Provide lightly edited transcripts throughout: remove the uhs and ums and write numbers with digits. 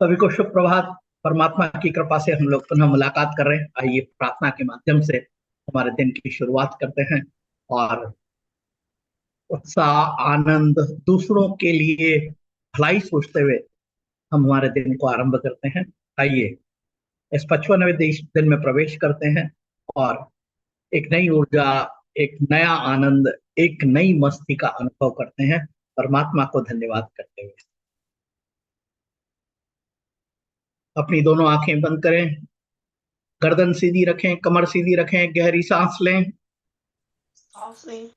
सभी को शुभ प्रभात। परमात्मा की कृपा से हम लोग पुनः मुलाकात कर रहे हैं। आइए प्रार्थना के माध्यम से हमारे दिन की शुरुआत करते हैं और उत्साह, आनंद, दूसरों के लिए भलाई सोचते हुए हम हमारे दिन को आरंभ करते हैं। आइए इस 55वें दिन में प्रवेश करते हैं और एक नई ऊर्जा, एक नया आनंद, एक नई मस्ती का अनुभव करते हैं, परमात्मा को धन्यवाद करते हुए। अपनी दोनों आंखें बंद करें, गर्दन सीधी रखें, कमर सीधी रखें, गहरी सांस लें। सांस लें।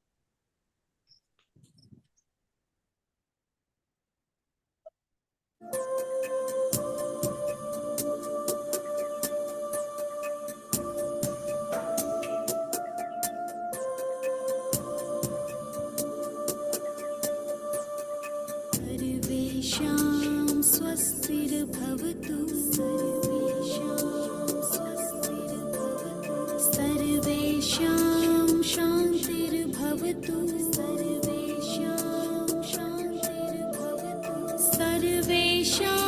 सर्वेषां स्वस्तिर्भवतु, सर्वेषां स्वस्तिर्भवतु, सर्वेषां शान्तिर्भवतु, सर्वेषां शान्तिर्भवतु, सर्वेषां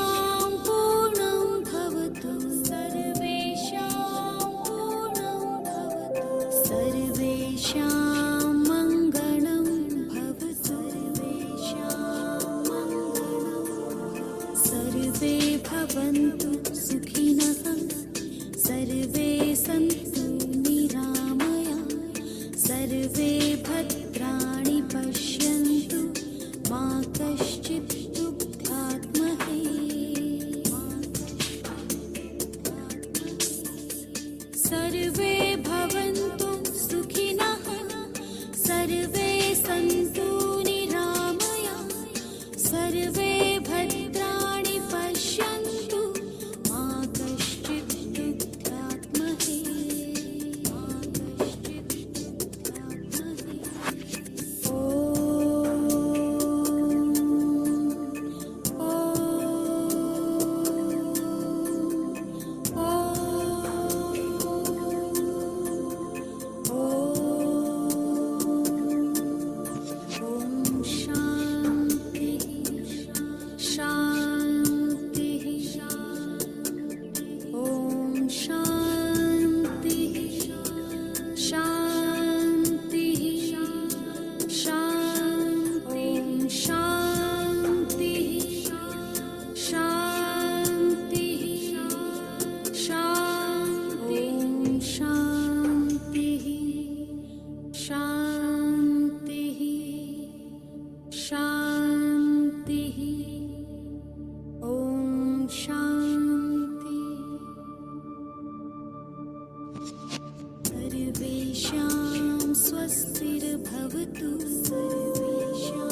पूर्णं भवतु, सर्वेषां पूर्णं भवतु, सर्वेषां मङ्गलं भवतु, सर्वे भवन्तु सुखिनः, सर्वे सन्तु निरामयाः, सर्वे भद्राणि पश्यन्तु, मा कश्चित् दुःखात्महे। सर्वे भवन्तु सुखिनः, सर्वे सन्तु निरामयाः, सर्वे भद्राणि पश्यन्तु, मा कश्चित् दुःखात्महे। ॐ शान्ति शान्ति, ॐ शान्ति शान्ति शान्ति, ॐ शान्ति शान्ति शान्ति, ॐ शान्ति शान्ति शान्ति, ॐ शान्ति। सर्वेषां स्वस्तिर्भवतु, सर्वेषां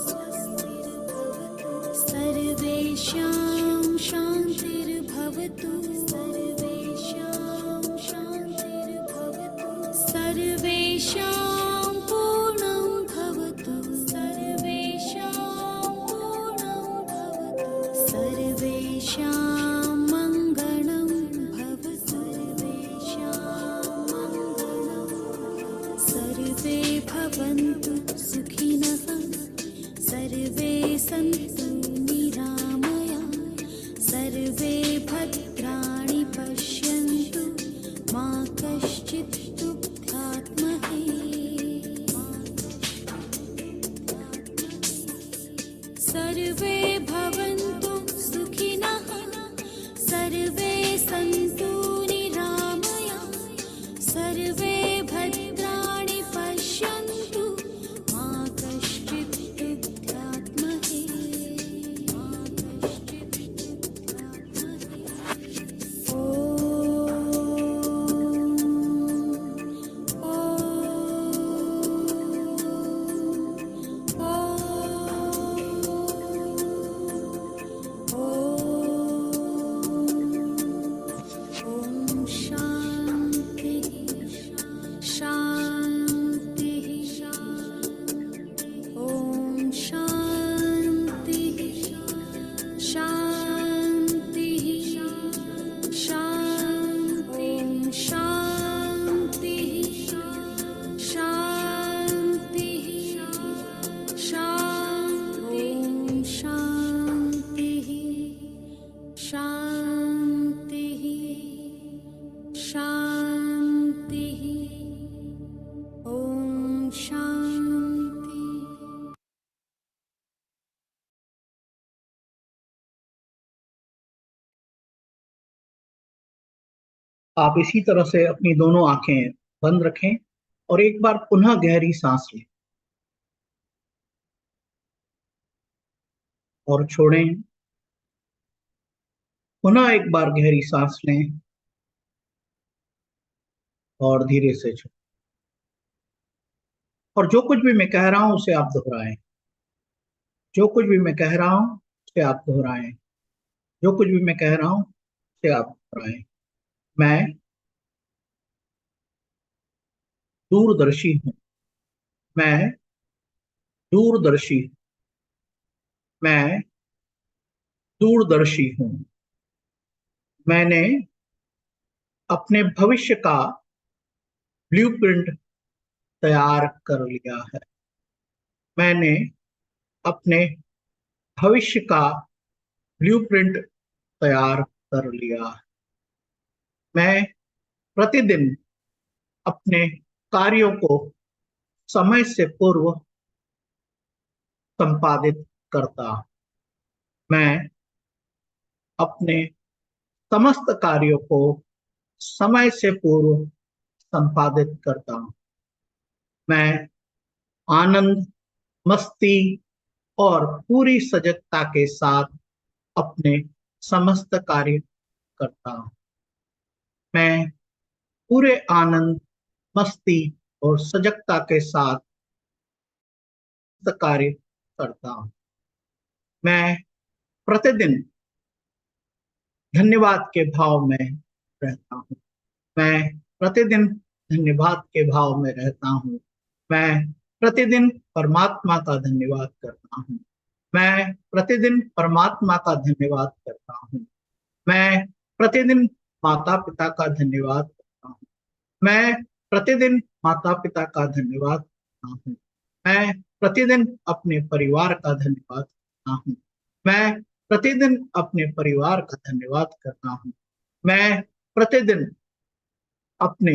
स्वस्तिर्भवतु, सर्वेषां शान्तिर्भवतु, सर्वेषां शान्तिर्भवतु, सर्वेषां पूर्णं भवतु, सर्वेषां पूर्णं भवतु, सर्वेषां शान्तिः शान्तिः ॐ शान्ति। आप इसी तरह से अपनी दोनों आंखें बंद रखें और एक बार पुनः गहरी सांस लें और छोड़ें। पुनः एक बार गहरी सांस लें और धीरे से छोड़ें। और जो कुछ भी मैं कह रहा हूं उसे आप दोहराएं। जो कुछ भी मैं कह रहा हूं उसे आप दोहराएं। जो कुछ भी मैं कह रहा हूं उसे आप दोहराएं। मैं दूरदर्शी हूं। मैं दूरदर्शी हूं। मैं दूरदर्शी हूं। मैंने अपने भविष्य का ब्लूप्रिंट तैयार कर लिया है। मैंने अपने भविष्य का ब्लूप्रिंट तैयार कर लिया है। मैं प्रतिदिन अपने कार्यों को समय से पूर्व संपादित करता हूं। मैं अपने समस्त कार्यों को समय से पूर्व संपादित करता हूं। मैं आनंद, मस्ती और पूरी सजगता के साथ अपने समस्त कार्य करता हूं। मैं पूरे आनंद, मस्ती और सजगता के साथ कार्य करता हूं। मैं प्रतिदिन धन्यवाद के भाव में रहता हूं। मैं प्रतिदिन धन्यवाद के भाव में रहता हूं। मैं प्रतिदिन परमात्मा का धन्यवाद करता हूं। मैं प्रतिदिन परमात्मा का धन्यवाद करता हूं। मैं प्रतिदिन माता पिता का धन्यवाद करता हूं। मैं प्रतिदिन माता पिता का धन्यवाद करता हूं। मैं प्रतिदिन अपने परिवार का धन्यवाद करता हूं। मैं प्रतिदिन अपने परिवार का धन्यवाद करता हूं। मैं प्रतिदिन अपने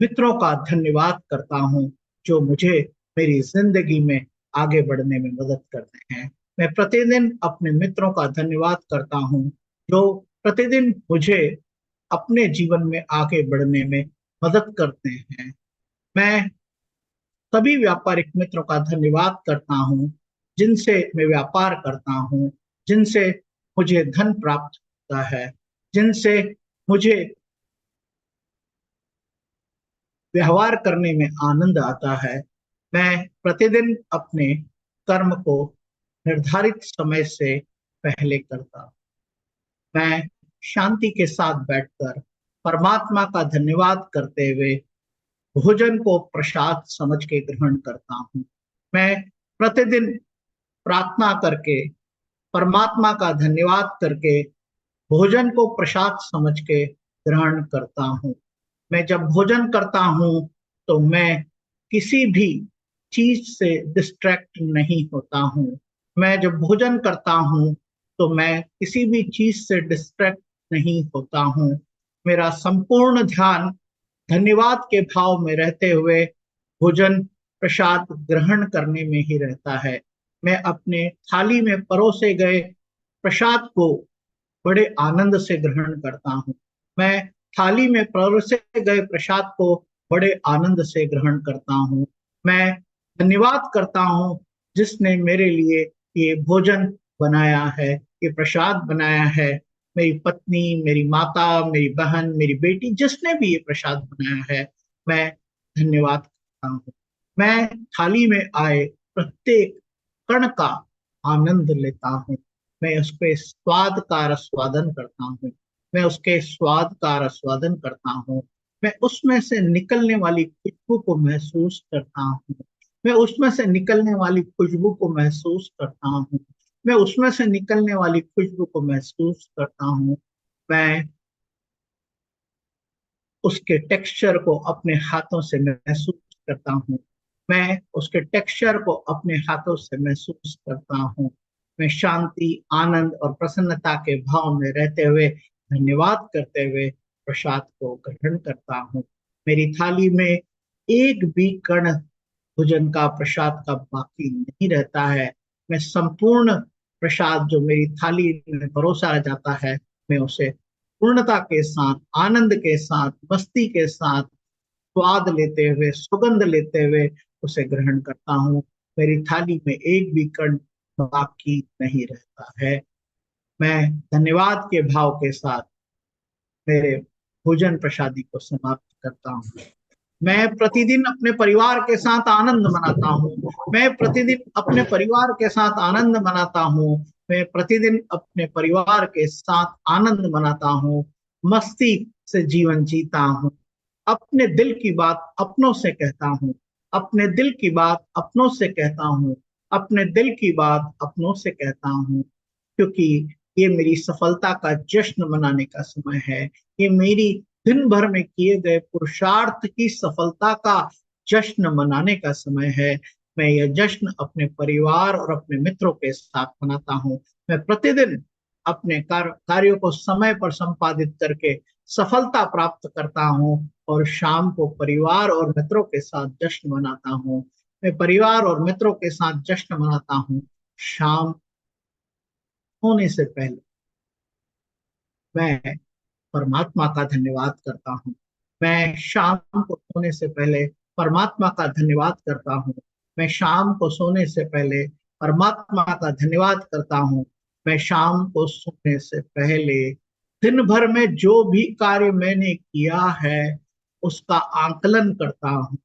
मित्रों का धन्यवाद करता हूं जो मुझे मेरी जिंदगी में आगे बढ़ने में मदद करते हैं। मैं प्रतिदिन अपने मित्रों का धन्यवाद करता हूं जो प्रतिदिन मुझे अपने जीवन में आगे बढ़ने में मदद करते हैं। मैं सभी व्यापारिक मित्रों का धन्यवाद करता हूं जिनसे मैं व्यापार करता हूं, जिनसे मुझे धन प्राप्त होता है, जिनसे मुझे व्यवहार करने में आनंद आता है। मैं प्रतिदिन अपने कर्म को निर्धारित समय से पहले करता हूं। मैं शांति के साथ बैठकर परमात्मा का धन्यवाद करते हुए भोजन को प्रसाद समझ के ग्रहण करता हूं। मैं प्रतिदिन प्रार्थना करके परमात्मा का धन्यवाद करके भोजन को प्रसाद समझ के ग्रहण करता हूं। मैं जब भोजन करता हूं तो मैं किसी भी चीज से डिस्ट्रैक्ट नहीं होता हूं। मैं जब भोजन करता हूं तो मैं किसी भी चीज से डिस्ट्रैक्ट नहीं होता हूं। मेरा संपूर्ण ध्यान धन्यवाद के भाव में रहते हुए भोजन प्रसाद ग्रहण करने में ही रहता है। मैं अपने थाली में परोसे गए प्रसाद को बड़े आनंद से ग्रहण करता हूं। मैं थाली में परोसे गए प्रसाद को बड़े आनंद से ग्रहण करता हूं। मैं धन्यवाद करता हूं जिसने मेरे लिए ये भोजन बनाया है, ये प्रसाद बनाया है। मेरी पत्नी, मेरी माता, मेरी बहन, मेरी बेटी, जिसने भी ये प्रसाद बनाया है, मैं धन्यवाद करता हूँ। मैं थाली में आए प्रत्येक कण का आनंद लेता हूँ। मैं उसके स्वाद का आस्वादन करता हूँ। मैं उसके स्वाद का आस्वादन करता हूँ। मैं उसमें से निकलने वाली खुशबू को महसूस करता हूँ। मैं उसमें से निकलने वाली खुशबू को महसूस करता हूँ। मैं उसमें से निकलने वाली खुशबू को महसूस करता हूँ। मैं उसके टेक्सचर को अपने हाथों से महसूस करता हूँ। मैं उसके टेक्सचर को अपने हाथों से महसूस करता हूँ। मैं शांति, आनंद और प्रसन्नता के भाव में रहते हुए, धन्यवाद करते हुए प्रसाद को ग्रहण करता हूँ। मेरी थाली में एक भी कण भोजन का, प्रसाद का बाकी नहीं रहता है। मैं संपूर्ण प्रसाद जो मेरी थाली में परोसा जाता है, मैं उसे पूर्णता के साथ, आनंद के साथ, मस्ती के साथ, स्वाद लेते हुए, सुगंध लेते हुए उसे ग्रहण करता हूँ। मेरी थाली में एक भी कण बाकी नहीं रहता है। मैं धन्यवाद के भाव के साथ मेरे भोजन प्रसादी को समाप्त करता हूँ। मैं प्रतिदिन अपने परिवार के साथ आनंद मनाता हूँ। मैं प्रतिदिन अपने परिवार के साथ आनंद मनाता हूँ। मैं प्रतिदिन अपने परिवार के साथ आनंद मनाता हूँ। मस्ती से जीवन जीता हूँ। अपने दिल की बात अपनों से कहता हूँ। अपने दिल की बात अपनों से कहता हूँ। अपने दिल की बात अपनों से कहता हूँ, क्योंकि ये मेरी सफलता का जश्न मनाने का समय है। ये मेरी दिन भर में किए गए पुरुषार्थ की सफलता का जश्न मनाने का समय है। मैं यह जश्न अपने परिवार और अपने मित्रों के साथ मनाता हूँ। मैं प्रतिदिन अपने कार्यों को समय पर संपादित करके सफलता प्राप्त करता हूँ और शाम को परिवार और मित्रों के साथ जश्न मनाता हूँ। मैं परिवार और मित्रों के साथ जश्न मनाता हूँ। शाम होने से पहले मैं परमात्मा का धन्यवाद करता हूँ। मैं शाम को सोने से पहले परमात्मा का धन्यवाद करता हूँ। मैं शाम को सोने से पहले परमात्मा का धन्यवाद करता हूँ। मैं शाम को सोने से पहले दिन भर में जो भी कार्य मैंने किया है उसका आकलन करता हूँ,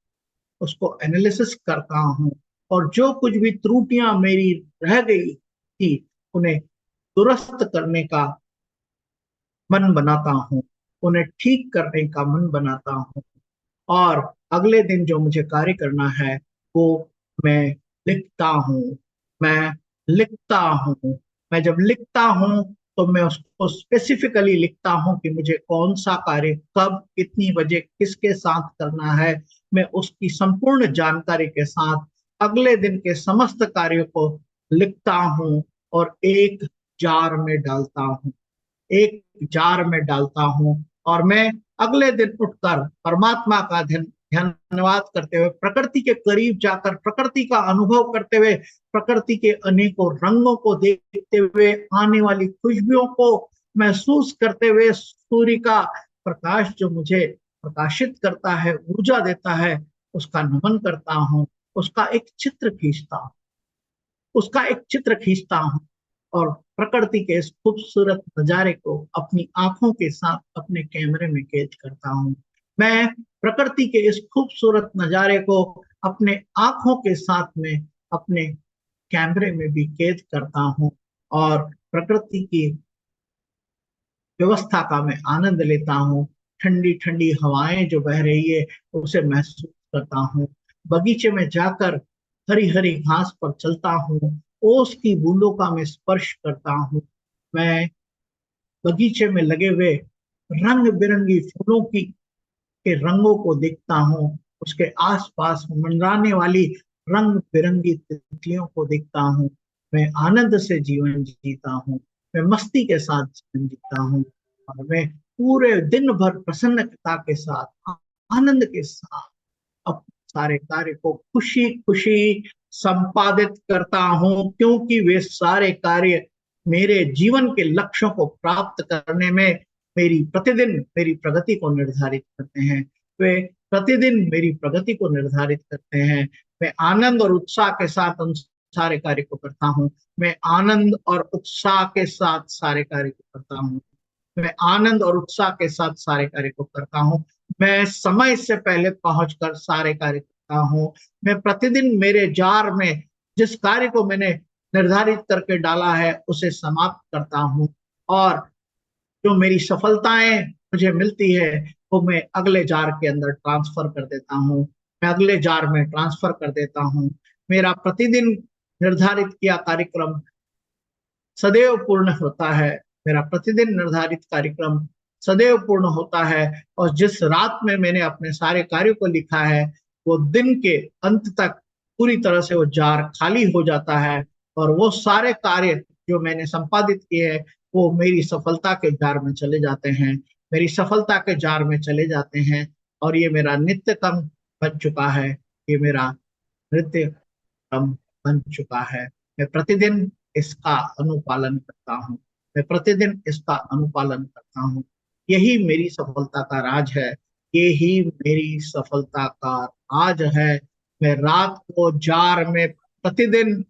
उसको एनालिसिस करता हूँ, और जो कुछ भी त्रुटियां मेरी रह गई थी उन्हें दुरुस्त करने का मन बनाता हूँ, उन्हें ठीक करने का मन बनाता हूँ। और अगले दिन जो मुझे कार्य करना है वो मैं लिखता हूँ। मैं लिखता हूँ। मैं जब लिखता हूँ तो मैं उसको स्पेसिफिकली लिखता हूँ कि मुझे कौन सा कार्य कब, कितनी बजे, किसके साथ करना है। मैं उसकी संपूर्ण जानकारी के साथ अगले दिन के समस्त कार्यों को लिखता हूँ और एक जार में डालता हूँ। एक जार में डालता हूँ और मैं अगले दिन उठकर परमात्मा का धन्यवाद करते हुए, प्रकृति के करीब जाकर प्रकृति का अनुभव करते हुए, प्रकृति के अनेकों रंगों को देखते हुए, आने वाली खुशबुओं को महसूस करते हुए, सूर्य का प्रकाश जो मुझे प्रकाशित करता है, ऊर्जा देता है, उसका नमन करता हूँ। उसका एक चित्र खींचता हूँ। उसका एक चित्र खींचता हूँ और प्रकृति के इस खूबसूरत नजारे को अपनी आंखों के साथ अपने कैमरे में कैद करता हूँ। मैं प्रकृति के इस खूबसूरत नजारे को अपने आंखों के साथ में अपने कैमरे में भी कैद करता हूँ और प्रकृति की व्यवस्था का मैं आनंद लेता हूँ। ठंडी ठंडी हवाएं जो बह रही है उसे महसूस करता हूँ। बगीचे में जाकर हरी हरी घास पर चलता हूँ। ओस की बूंदों का मैं स्पर्श करता हूँ। मैं बगीचे में लगे हुए रंग बिरंगी फूलों की के रंगों को देखता हूँ। उसके आसपास मंडराने वाली रंग बिरंगी तितलियों को देखता हूँ। मैं आनंद से जीवन जीता हूँ। मैं मस्ती के साथ जीवन जीता हूँ और मैं पूरे दिन भर प्रसन्नता के साथ, आनंद के साथ अपने सारे कार्य को खुशी खुशी संपादित करता हूँ, क्योंकि वे सारे कार्य मेरे जीवन के लक्ष्यों को प्राप्त करने में मेरी प्रगति को निर्धारित करते हैं। वे प्रतिदिन मेरी प्रगति को निर्धारित करते हैं। मैं आनंद और उत्साह के साथ उन सारे कार्य को करता हूँ। मैं आनंद और उत्साह के साथ सारे कार्य को करता हूँ। मैं आनंद और उत्साह के साथ सारे कार्य को करता हूँ। मैं समय से पहले पहुंचकर सारे कार्य करता हूँ। मैं प्रतिदिन मेरे जार में जिस कार्य को मैंने निर्धारित करके डाला है उसे समाप्त करता हूँ और जो मेरी सफलताएं मुझे मिलती है वो मैं अगले जार के अंदर ट्रांसफर कर देता हूँ। मैं अगले जार में ट्रांसफर कर देता हूँ। मेरा प्रतिदिन निर्धारित किया कार्यक्रम सदैव पूर्ण होता है। मेरा प्रतिदिन निर्धारित कार्यक्रम सदैव पूर्ण होता है और जिस रात में मैंने अपने सारे कार्यों को लिखा है वो दिन के अंत तक पूरी तरह से वो जार खाली हो जाता है और वो सारे कार्य जो मैंने संपादित किए हैं वो मेरी सफलता के जार में चले जाते हैं, मेरी सफलता के जार में चले जाते हैं। और ये मेरा नित्य कर्म बन चुका है, ये मेरा नित्य कर्म बन चुका है। मैं प्रतिदिन इसका अनुपालन करता हूँ, मैं प्रतिदिन इसका अनुपालन करता हूँ। यही मेरी सफलता का राज है, यही मेरी सफलता का राज है। मैं रात को जार में प्रतिदिन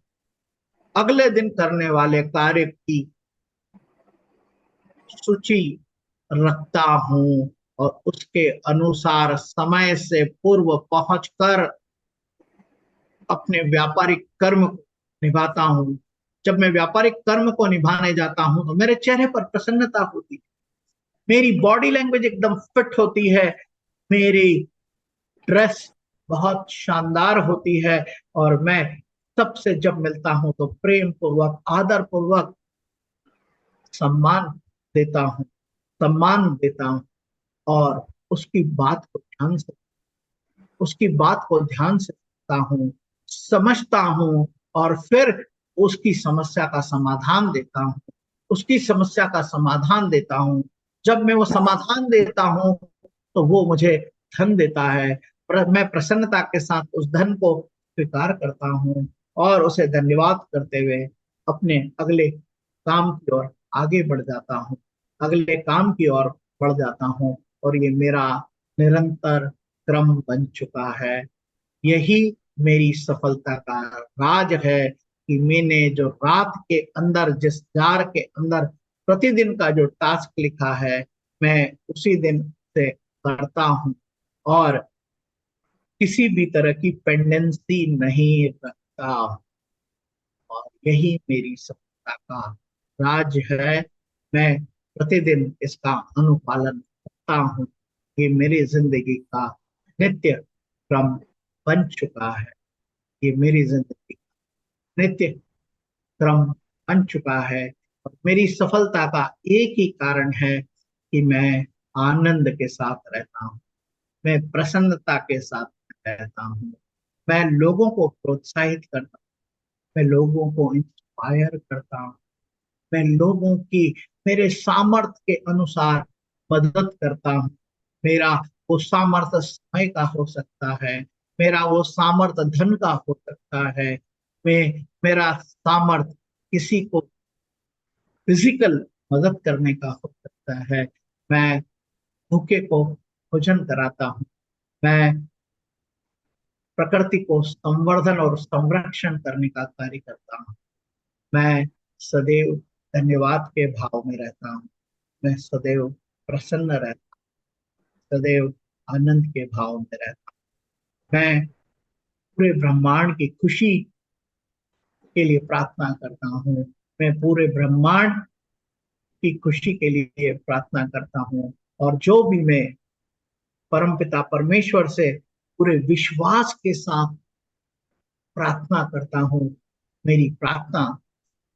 अगले दिन करने वाले कार्य की सूची रखता हूँ और उसके अनुसार समय से पूर्व पहुंचकर अपने व्यापारिक कर्म को निभाता हूँ। जब मैं व्यापारिक कर्म को निभाने जाता हूँ तो मेरे चेहरे पर प्रसन्नता होती है, मेरी बॉडी लैंग्वेज एकदम फिट होती है, मेरी ड्रेस बहुत शानदार होती है, और मैं सबसे जब मिलता हूँ तो प्रेम पूर्वक आदर पूर्वक सम्मान देता हूँ, सम्मान देता हूँ। और उसकी बात को ध्यान से उसकी बात को ध्यान से सुनता हूँ, समझता हूँ, और फिर उसकी समस्या का समाधान देता हूँ, उसकी समस्या का समाधान देता हूँ। जब मैं वो समाधान देता हूँ तो वो मुझे धन देता है, मैं प्रसन्नता के साथ उस धन को स्वीकार करता हूँ और उसे धन्यवाद करते हुए अपने अगले काम की ओर आगे बढ़ जाता हूँ, अगले काम की ओर बढ़ जाता हूँ। और ये मेरा निरंतर क्रम बन चुका है। यही मेरी सफलता का राज है कि मैंने जो रात के अंदर, जिस जार के अंदर प्रतिदिन का जो टास्क लिखा है, मैं उसी दिन से करता हूँ और किसी भी तरह की पेंडेंसी नहीं रखता। और यही मेरी सफलता का राज है। मैं प्रतिदिन इसका अनुपालन करता हूँ। ये मेरी जिंदगी का नित्य क्रम बन चुका है, ये मेरी जिंदगी का नित्य क्रम बन चुका है। और मेरी सफलता का एक ही कारण है कि मैं आनंद के साथ रहता हूँ, मैं प्रसन्नता के साथ रहता हूँ, मैं लोगों को प्रोत्साहित करता हूँ, मैं लोगों को इंस्पायर करता हूँ, मैं लोगों की मेरे सामर्थ्य के अनुसार मदद करता हूँ। मेरा वो सामर्थ्य समय का हो सकता है, मेरा वो सामर्थ्य धन का हो सकता है, मेरा सामर्थ्य किसी को फिजिकल मदद करने का हो सकता है। मैं भूखे को भोजन कराता हूँ, मैं प्रकृति को संवर्धन और संरक्षण करने का कार्य करता हूँ, मैं सदैव धन्यवाद के भाव में रहता हूँ, मैं सदैव प्रसन्न रहता हूँ, सदैव आनंद के भाव में रहता हूँ। मैं पूरे ब्रह्मांड की खुशी के लिए प्रार्थना करता हूँ, मैं पूरे ब्रह्मांड की खुशी के लिए प्रार्थना करता हूँ। और जो भी मैं परमपिता परमेश्वर से पूरे विश्वास के साथ प्रार्थना करता हूँ, मेरी प्रार्थना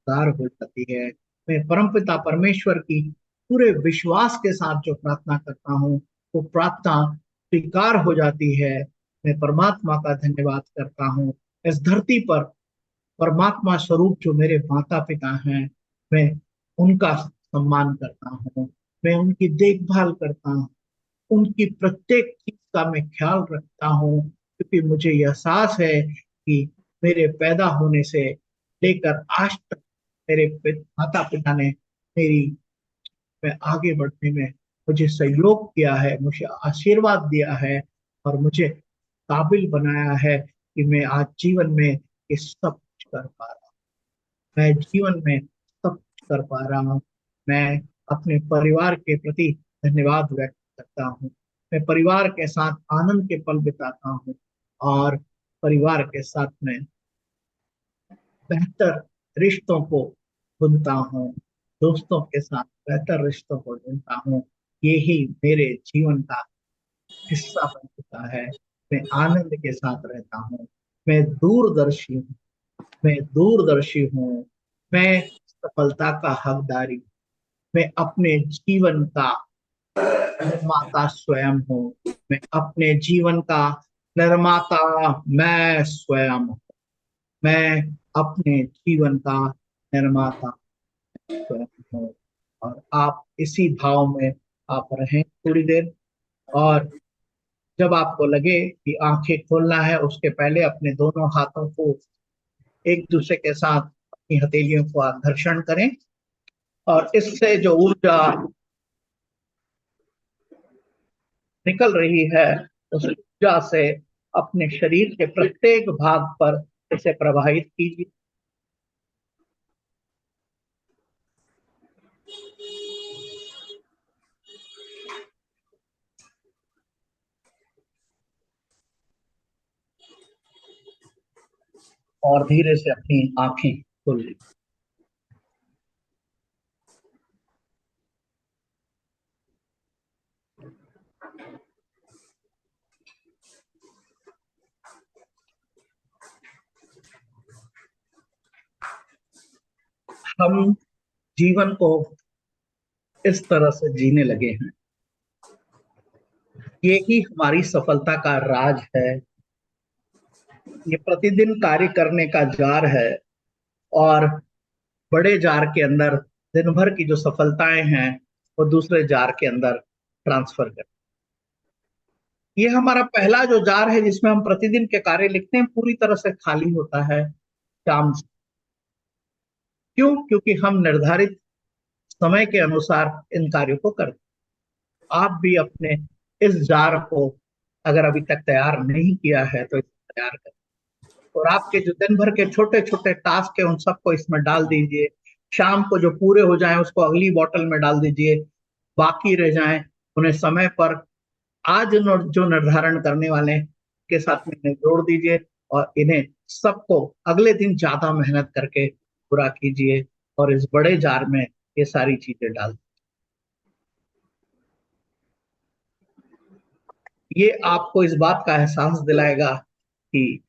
स्वीकार हो जाती है। मैं परमपिता परमेश्वर की पूरे विश्वास के साथ जो प्रार्थना करता हूँ वो प्रार्थना स्वीकार हो जाती है। मैं परमात्मा का धन्यवाद करता हूँ। इस धरती पर परमात्मा स्वरूप जो मेरे माता पिता हैं, मैं उनका सम्मान करता हूँ, मैं उनकी देखभाल करता हूँ, उनकी प्रत्येक चीज का मैं ख्याल रखता हूँ, क्योंकि मुझे यह एहसास है कि मेरे पैदा होने से लेकर आज तक मेरे माता पिता ने मेरी में आगे बढ़ने में मुझे सहयोग किया है, मुझे आशीर्वाद दिया है और मुझे काबिल बनाया है कि मैं आज जीवन में ये सब कुछ कर पा रहा हूँ। मैं जीवन में सब कुछ कर पा रहा हूँ। मैं अपने परिवार के प्रति धन्यवाद व्यक्त करता हूँ, मैं परिवार के साथ आनंद के पल बिताता हूँ और परिवार के साथ में बेहतर रिश्तों को बुनता हूँ, दोस्तों के साथ बेहतर रिश्तों को बुनता हूँ। यही मेरे जीवन का हिस्सा बन चुका है। मैं आनंद के साथ रहता हूँ, मैं दूरदर्शी हूँ, मैं दूरदर्शी हूँ, मैं सफलता का हकदारी, मैं अपने जीवन का निर्माता स्वयं हूँ, मैं अपने जीवन का निर्माता मैं स्वयं हूँ। मैं अपने जीवन का निर्माता स्वयं हूँ। और आप इसी भाव में आप रहें थोड़ी देर। और जब आपको लगे कि आंखें खोलना है, उसके पहले अपने दोनों हाथों को एक दूसरे के साथ अपनी हथेलियों को आप घर्षण करें, और इससे जो ऊर्जा निकल रही है उस ऊर्जा से अपने शरीर के प्रत्येक भाग पर इसे प्रवाहित कीजिए। और धीरे से अपनी आंखें खोल लीजिए। हम जीवन को इस तरह से जीने लगे हैं, ये ही हमारी सफलता का राज है। ये प्रतिदिन कार्य करने का जार है, और बड़े जार के अंदर दिन भर की जो सफलताएं हैं वो दूसरे जार के अंदर ट्रांसफर कर। ये हमारा पहला जो जार है जिसमें हम प्रतिदिन के कार्य लिखते हैं, पूरी तरह से खाली होता है शाम से। क्यों? क्योंकि हम निर्धारित समय के अनुसार इन कार्यों को करते हैं। आप भी अपने इस जार को अगर अभी तक तैयार नहीं किया है तो इसे तैयार करें, और आपके जो दिन भर के छोटे छोटे टास्क है उन सबको इसमें डाल दीजिए। शाम को जो पूरे हो जाएं उसको अगली बोतल में डाल दीजिए, बाकी रह जाएं उन्हें समय पर आज जो निर्धारण करने वाले हैं के साथ में इन्हें जोड़ दीजिए, और इन्हें सबको अगले दिन ज्यादा मेहनत करके पूरा कीजिए, और इस बड़े जार में ये सारी चीजें डाल दीजिए। ये आपको इस बात का एहसास दिलाएगा कि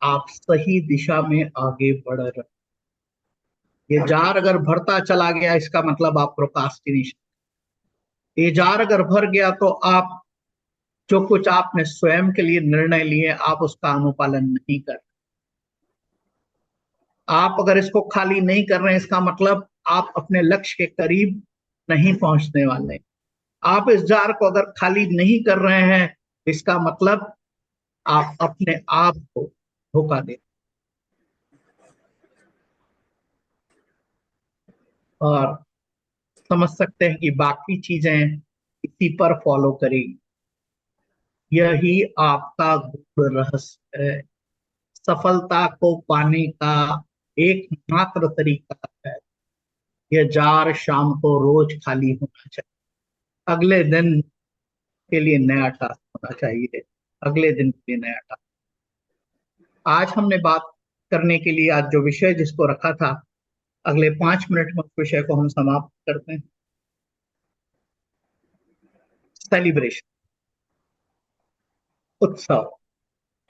आप सही दिशा में आगे बढ़ रहे। ये जार अगर भरता चला गया इसका मतलब आप प्रोक्रास्टिनेशन। ये जार अगर भर गया तो आप जो कुछ आपने स्वयं के लिए निर्णय लिए आप उसका अनुपालन नहीं कर। आप अगर इसको खाली नहीं कर रहे हैं इसका मतलब आप अपने लक्ष्य के करीब नहीं पहुंचने वाले। आप इस जार को अगर खाली नहीं कर रहे हैं इसका मतलब आप अपने आप को धोखा दे, और समझ सकते हैं कि बाकी चीजें इसी पर फॉलो करेगी। यही आपका गूढ़ रहस्य है। सफलता को पाने का एकमात्र तरीका है, यह जार शाम को रोज खाली होना चाहिए। अगले दिन के लिए नया टास्क होना चाहिए, अगले दिन के लिए नया टास्क। आज हमने बात करने के लिए आज जो विषय जिसको रखा था, अगले 5 मिनट में उस विषय को हम समाप्त करते हैं। सेलिब्रेशन, उत्सव,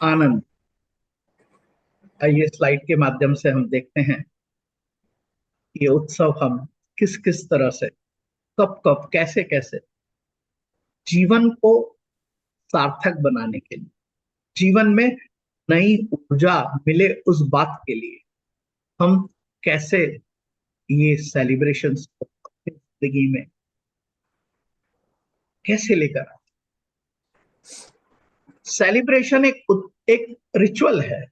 आनंद। आइए स्लाइड के माध्यम से हम देखते हैं ये उत्सव हम किस किस तरह से, कब कब, कैसे कैसे जीवन को सार्थक बनाने के लिए, जीवन में नई ऊर्जा मिले उस बात के लिए हम कैसे ये सेलिब्रेशंस को अपनी जिंदगी में कैसे लेकर आए। सेलिब्रेशन एक रिचुअल है।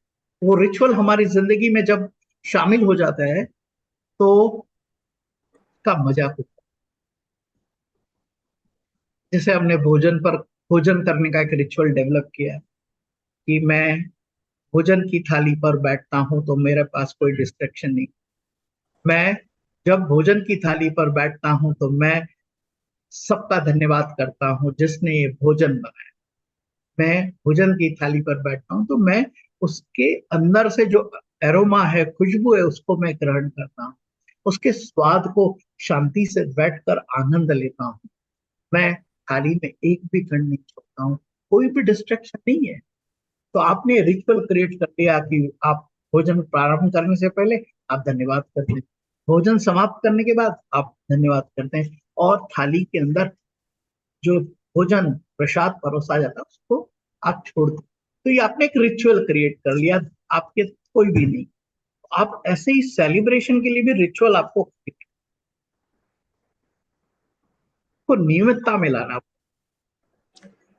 वो रिचुअल हमारी जिंदगी में जब शामिल हो जाता है तो का मजा कुछ। जैसे हमने भोजन करने का एक रिचुअल डेवलप किया है कि मैं भोजन की थाली पर बैठता हूं तो मेरे पास कोई डिस्ट्रैक्शन नहीं। मैं जब भोजन की थाली पर बैठता हूं तो मैं सबका धन्यवाद करता हूं जिसने ये भोजन बनाया। मैं भोजन की थाली पर बैठता हूं तो मैं उसके अंदर से जो एरोमा है, खुशबू है, उसको मैं ग्रहण करता हूँ, उसके स्वाद को शांति से बैठकर आनंद लेता हूँ। मैं थाली में एक भी कण नहीं छोड़ता हूँ, कोई भी डिस्ट्रैक्शन नहीं है। तो आपने रिचुअल क्रिएट कर दिया कि आप भोजन प्रारंभ करने से पहले आप धन्यवाद करते हैं, भोजन समाप्त करने के बाद आप धन्यवाद करते हैं, और थाली के अंदर जो भोजन प्रसाद परोसा जाता है उसको आप छोड़ते हैं। तो ये आपने एक रिचुअल क्रिएट कर लिया। आपके कोई भी नहीं। आप ऐसे ही सेलिब्रेशन के लिए भी रिचुअल आपको को नियमितता में लाना।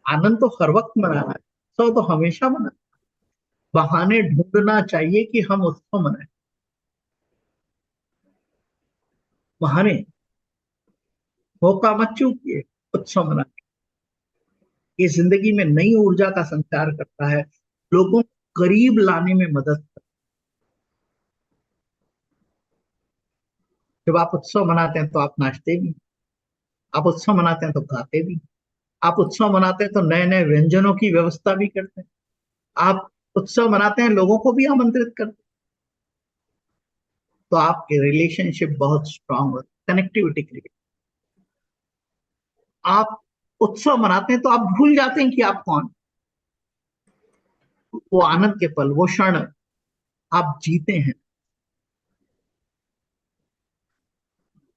आनंद तो हर वक्त मनाना है, उत्सव तो हमेशा मनाना। बहाने ढूंढना चाहिए कि हम उत्सव मनाएं, बहाने मौका मत चूकिए उत्सव मनाने। ये जिंदगी में नई ऊर्जा का संचार करता है, लोगों को करीब लाने में मदद करता है। जब आप उत्सव मनाते हैं तो आप नाचते भी, आप उत्सव मनाते हैं तो गाते भी, आप उत्सव मनाते हैं तो नए नए व्यंजनों की व्यवस्था भी करते हैं, आप उत्सव मनाते हैं लोगों को भी आमंत्रित करते हैं। तो आपके रिलेशनशिप बहुत स्ट्रांग होते, कनेक्टिविटी क्रिएट। आप उत्सव मनाते हैं तो आप भूल जाते हैं कि आप कौन। वो आनंद के पल, वो क्षण आप जीते हैं।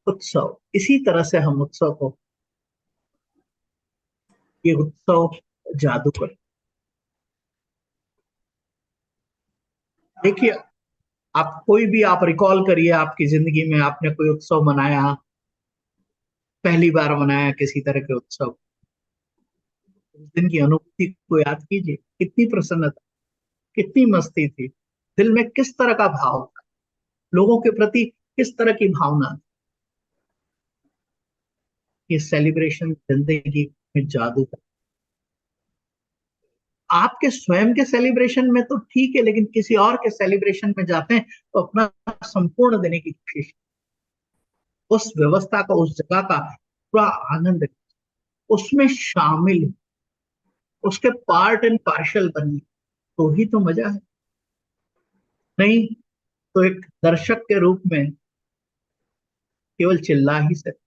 उत्सव इसी तरह से हम उत्सव को, ये उत्सव जादू कर। देखिए, आप कोई भी आप रिकॉल करिए, आपकी जिंदगी में आपने कोई उत्सव मनाया, पहली बार मनाया किसी तरह के उत्सव, उस दिन की अनुभूति को याद कीजिए। कितनी प्रसन्नता, कितनी मस्ती थी, दिल में किस तरह का भाव था, लोगों के प्रति किस तरह की भावना थी। ये सेलिब्रेशन जिंदगी में जादू है। आपके स्वयं के सेलिब्रेशन में तो ठीक है, लेकिन किसी और के सेलिब्रेशन में जाते हैं तो अपना संपूर्ण देने की कोशिश, उस व्यवस्था का, उस जगह का पूरा आनंद, उसमें शामिल, उसके पार्ट एंड पार्शल बनिए, तो ही तो मजा है। नहीं तो एक दर्शक के रूप में केवल चिल्ला ही सकते।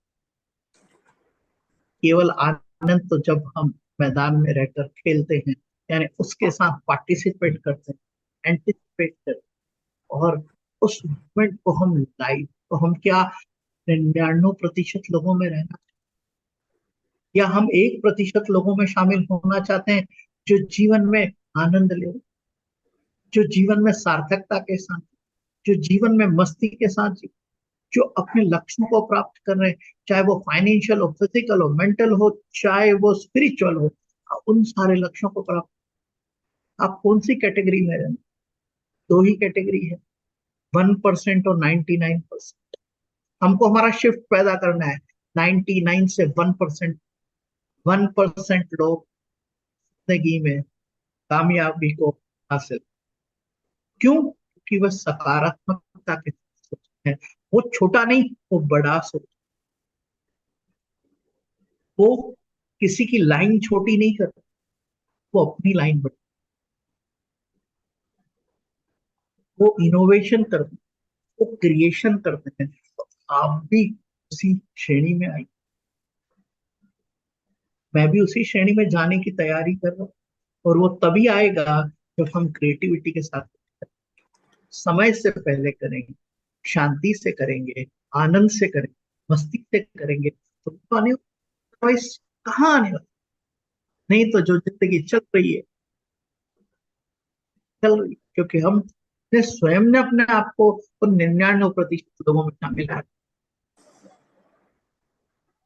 केवल आनंद तो जब हम मैदान में रहकर खेलते हैं, यानी उसके साथ पार्टिसिपेट करते हैं, एंटिसिपेट करते हैं, और उस मूवमेंट को हम लाइव, तो हम क्या 99% लोगों में रहना, या हम 1% लोगों में शामिल होना चाहते हैं जो जीवन में आनंद ले, जो जीवन में सार्थकता के साथ, जो जीवन में मस्ती के साथ, जो अपने लक्ष्यों को प्राप्त कर रहे हैं, चाहे वो फाइनेंशियल हो, फिजिकल हो, मेंटल हो, चाहे वो स्पिरिचुअल हो, उन सारे लक्ष्यों को प्राप्त। आप कौन सी कैटेगरी में रहना? दो ही कैटेगरी है, 1% और 99%। हमको हमारा शिफ्ट पैदा करना है, 99 से 1%। 1% लोग जिंदगी में कामयाबी को हासिल, क्यों? क्योंकि वह सकारात्मकता के साथ सोचते हैं। वो छोटा नहीं, वो बड़ा सोच, वो किसी की लाइन छोटी नहीं करते, वो अपनी लाइन बढ़, वो इनोवेशन करते हैं, वो क्रिएशन करते हैं। तो आप भी उसी श्रेणी में आई, मैं भी उसी श्रेणी में जाने की तैयारी कर रहा हूँ। और वो तभी आएगा जब हम क्रिएटिविटी के साथ समय से पहले करेंगे, शांति से करेंगे, आनंद से करेंगे, मस्ती से करेंगे, तो आने कहाँ आने वाला। नहीं तो जो जिंदगी चल रही है, चल रही है क्योंकि हम ने स्वयं ने अपने आप को उन 99% लोगों में शामिल है।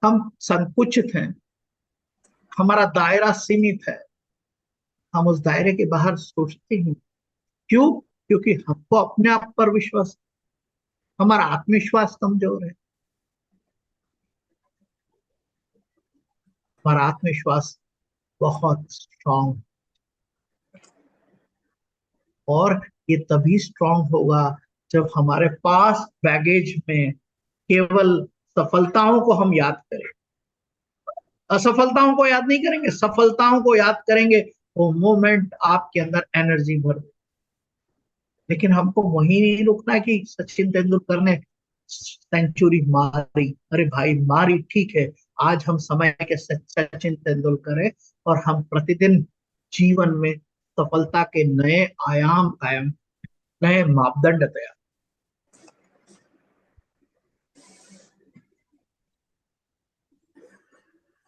हम संकुचित हैं, हमारा दायरा सीमित है, हम उस दायरे के बाहर सोचते हैं। क्यों? क्योंकि हमको अपने आप पर विश्वास, हमारा आत्मविश्वास कमजोर है। हमारा आत्मविश्वास बहुत स्ट्रांग, और ये तभी स्ट्रांग होगा जब हमारे पास बैगेज में केवल सफलताओं को हम याद करें। असफलताओं को याद नहीं करेंगे, सफलताओं को याद करेंगे, वो मोमेंट आपके अंदर एनर्जी भर दे। लेकिन हमको वहीं नहीं रुकना है कि सचिन तेंदुलकर ने सेंचुरी मारी, अरे भाई मारी ठीक है, आज हम समय के सचिन तेंदुलकर है, और हम प्रतिदिन जीवन में सफलता के नए आयाम कायम, नए मापदंड तैयार।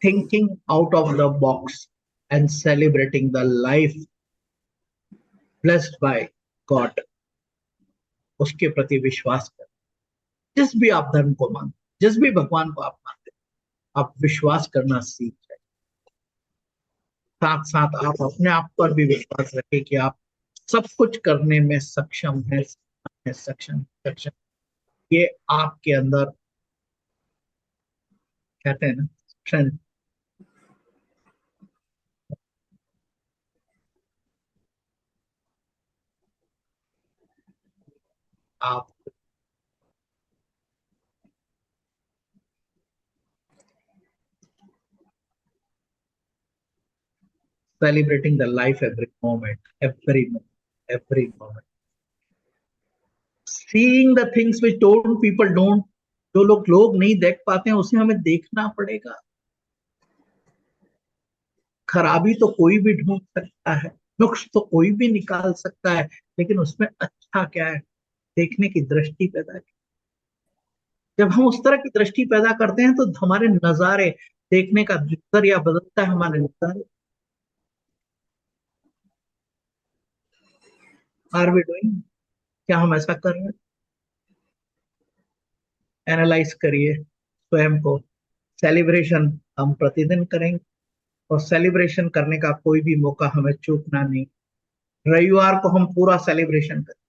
Thinking out of the box and celebrating the life blessed by God, उसके प्रति विश्वास करें। जिस भी आप धर्म को मानते, जिस भी भगवान को आप मानते, आप विश्वास करना सीख जाए। साथ साथ आप अपने आप पर भी विश्वास रखें कि आप सब कुछ करने में सक्षम है, सक्षम सक्षम। ये आपके अंदर कहते हैं ना स्ट्रेंथ। आप celebrating the life every moment, every moment. Seeing the things which don't people don't, जो लोग नहीं देख पाते हैं उसे हमें देखना पड़ेगा। खराबी तो कोई भी ढूंढ सकता है, नुक्स तो कोई भी निकाल सकता है, लेकिन उसमें अच्छा क्या है, देखने की दृष्टि पैदा की। जब हम उस तरह की दृष्टि पैदा करते हैं तो हमारे नजारे, देखने का नजरिया बदलता है। हमारे नजारे, आर वी डूइंग, क्या हम ऐसा कर रहे हैं? एनालाइज करिए स्वयं को। सेलिब्रेशन हम प्रतिदिन करेंगे, और सेलिब्रेशन करने का कोई भी मौका हमें चूकना नहीं। रविवार को हम पूरा सेलिब्रेशन करें।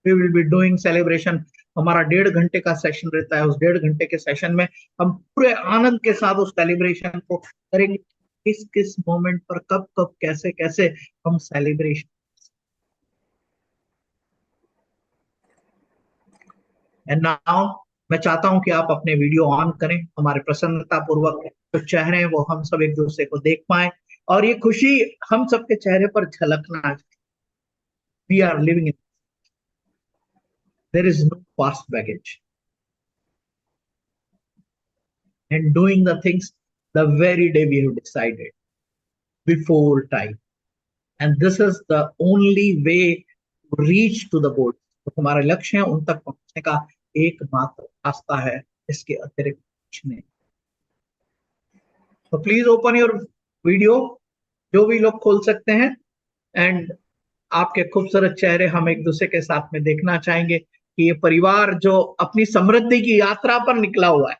We will be doing celebration. हमारा 1.5 घंटे का सेशन रहता है। उस 1.5 घंटे के सेशन में हम पूरे आनंद के साथ उस सेलिब्रेशन को करेंगे। किस किस मोमेंट पर, कब कब, कैसे कैसे हम सेलिब्रेशन। एंड नाउ मैं चाहता हूं कि आप अपने वीडियो ऑन करें, हमारे प्रसन्नता पूर्वक जो चेहरे हैं वो हम सब एक दूसरे को देख पाए, और ये खुशी हम सबके चेहरे पर झलकना चाहिए। We are living in, there is no past baggage, and doing the things the very day we have decided before time, and this is the only way to reach to the goal। तो हमारे लक्ष्य हैं, उन तक पहुंचने का एकमात्र रास्ता है, इसके अतिरिक्त कुछ नहीं। तो प्लीज ओपन योर वीडियो, जो भी लोग खोल सकते हैं, एंड आपके खूबसूरत चेहरे हम एक दूसरे के साथ में देखना चाहेंगे कि ये परिवार जो अपनी समृद्धि की यात्रा पर निकला हुआ है,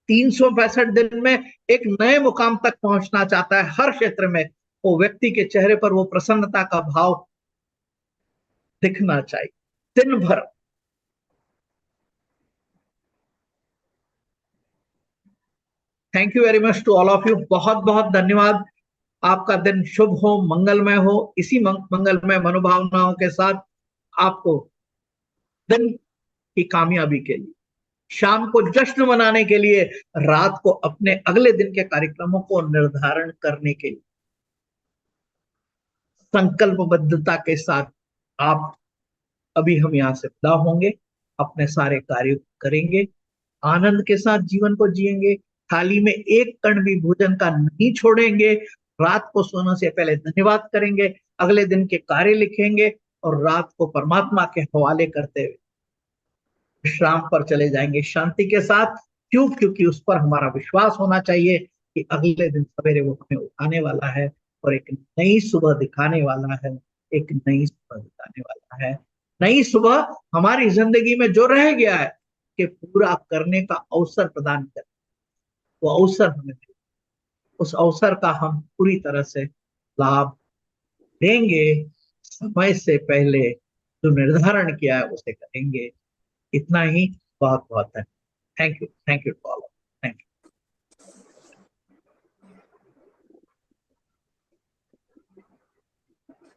365 दिन में एक नए मुकाम तक पहुंचना चाहता है हर क्षेत्र में, वो व्यक्ति के चेहरे पर वो प्रसन्नता का भाव दिखना चाहिए दिन भर। Thank you very much to all of you. बहुत बहुत धन्यवाद। आपका दिन शुभ हो, मंगलमय हो। इसी मंगलमय मनोभावनाओं के साथ आपको दिन की कामयाबी के लिए, शाम को जश्न मनाने के लिए, रात को अपने अगले दिन के कार्यक्रमों को निर्धारण करने के लिए संकल्पबद्धता के साथ आप, अभी हम यहां से विदा होंगे, अपने सारे कार्य करेंगे, आनंद के साथ जीवन को जिएंगे, थाली में एक कण भी भोजन का नहीं छोड़ेंगे, रात को सोने से पहले धन्यवाद करेंगे, अगले दिन के कार्य लिखेंगे, और रात को परमात्मा के हवाले करते हुए विश्राम पर चले जाएंगे शांति के साथ। क्यों? क्योंकि उस पर हमारा विश्वास होना चाहिए कि अगले दिन सवेरे वो हमें उठाने वाला है, और एक नई सुबह दिखाने वाला है, एक नई सुबह दिखाने वाला है। नई सुबह हमारी जिंदगी में जो रह गया है कि पूरा करने का अवसर प्रदान कर, वो अवसर हमें दे। उस अवसर का हम पूरी तरह से लाभ लेंगे, समय से पहले जो निर्धारण किया है उसे करेंगे। इतना ही, बहुत बहुत है। Thank you to all.